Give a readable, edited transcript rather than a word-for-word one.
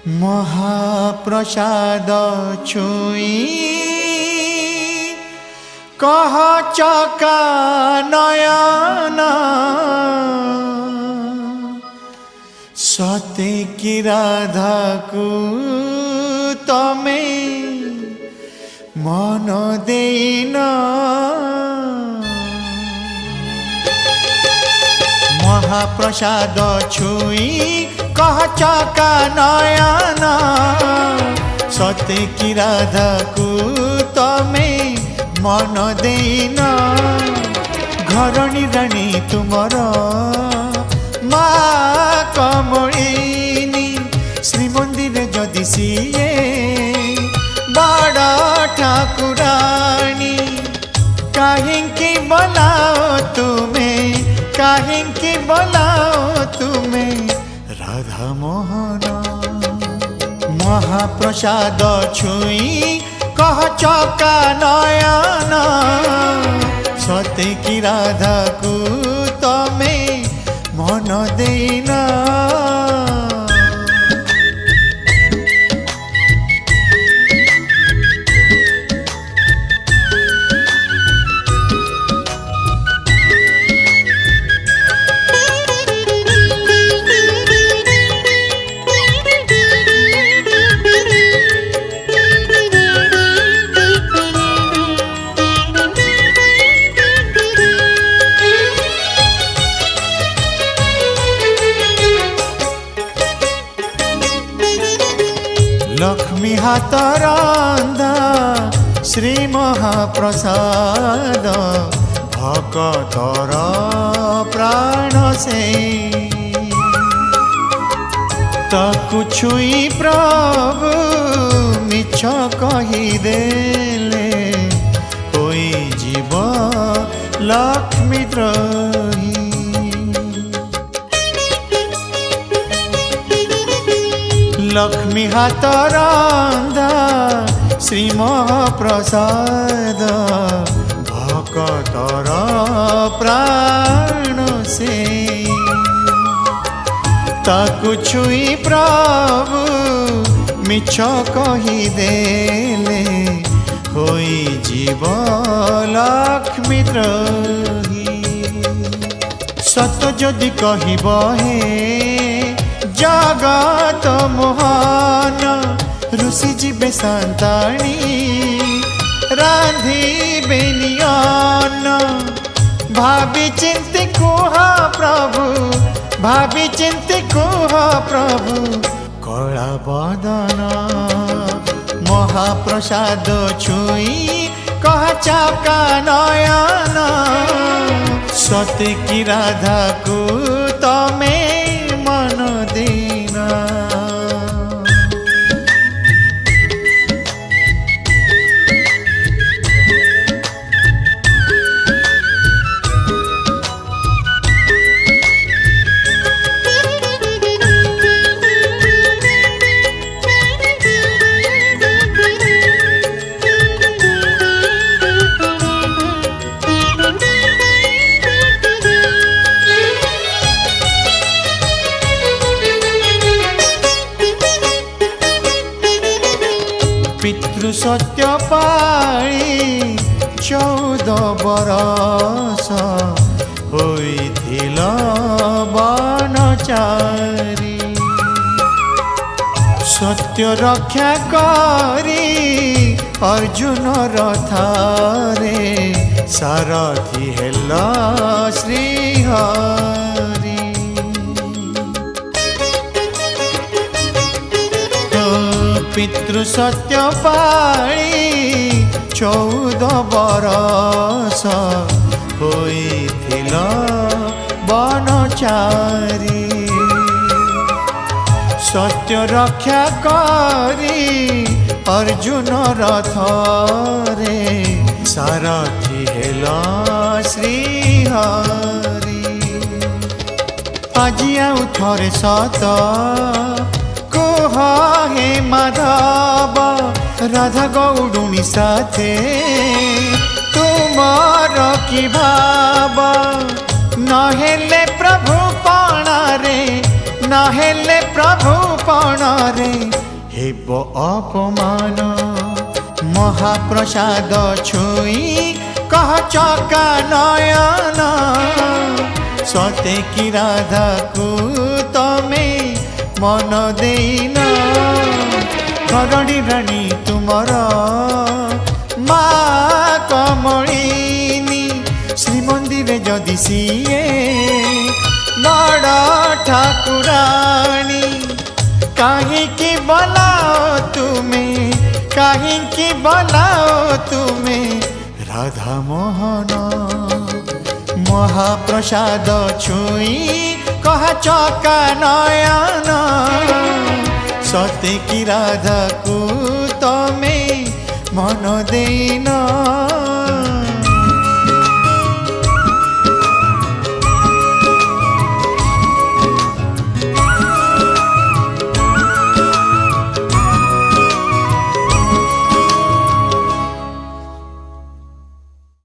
महाप्रसाद छुई कह चका नयन सते की राधा को तमे मन देना महाप्रसाद छुई कह चका नयन सते की राधा को तमे मन देना घरणी राणी तुमर माँ कमलिनी श्रीमंदिर जदि सीए बड़ ठाकुराणी काहिंकी बोलाओ तुम्हें काहिंकी बोलाओ तुम्हें राधा मोहन महाप्रसाद छुई कह चका नयन सते की राधा को तमे मन देना लक्ष्मी हाथ रंधा श्री महाप्रसाद भक्तर प्राण से ताकु छुई प्रभु मिछ कहीदेले होई जीव लक्ष्मी द्रोही लक्ष्मी हाथ रंधा श्री महाप्रसाद भक्तर प्राण से ताकु छुई प्रभु मिछ कहीदेले होई जीव लक्ष्मी द्रोही सत जदि कहब हे जगत मोहन ऋषि जीवे संताणी रांधी बेनियन भाभी चिंती कुह प्रभु भाभी चिंती कुह प्रभु कला बदन महाप्रसाद छुई कह चका नयन सते की राधा को तमे मन देना पितृ सत्य पाई 14 बरस होइथिल बनचारी सत्य रक्षा करी अर्जुन रथारे सारथी हेला श्रीहरि पितृ सत्य पाई 14 बरस होइथिल बनचारी सत्य रक्षा करी अर्जुन रथरे सारथी हेला श्रीहरि আজি आउ थरे सत हे माधव राधा गौडुनी साथे तुमार की भाव नहेले प्रभु पणारे नहेले प्रभु पणारे ହେବ ଅପମାନ ମହାପ୍ରସାଦ ଛୁଇଁ କହ ଚକା ନୟନ ସତେ କି ରାଧାକୁ ତମେ ମନ ଦେଇନ ଧରଣୀ ରାଣୀ ତୁମର ମା କମଳିନୀ ଶ୍ରୀମନ୍ଦିରେ ଯଦି ସିଏ ବଡ଼ ଠାକୁରାଣୀ କାହିଁକି ବୋଲାଓ ତୁମେ ରାଧା ମୋହନ ମହାପ୍ରସାଦ ଛୁଇଁ କହ ଚକା ନୟନ ସତେ କି ରାଧାକୁ ତମେ ମନ ଦେଇନ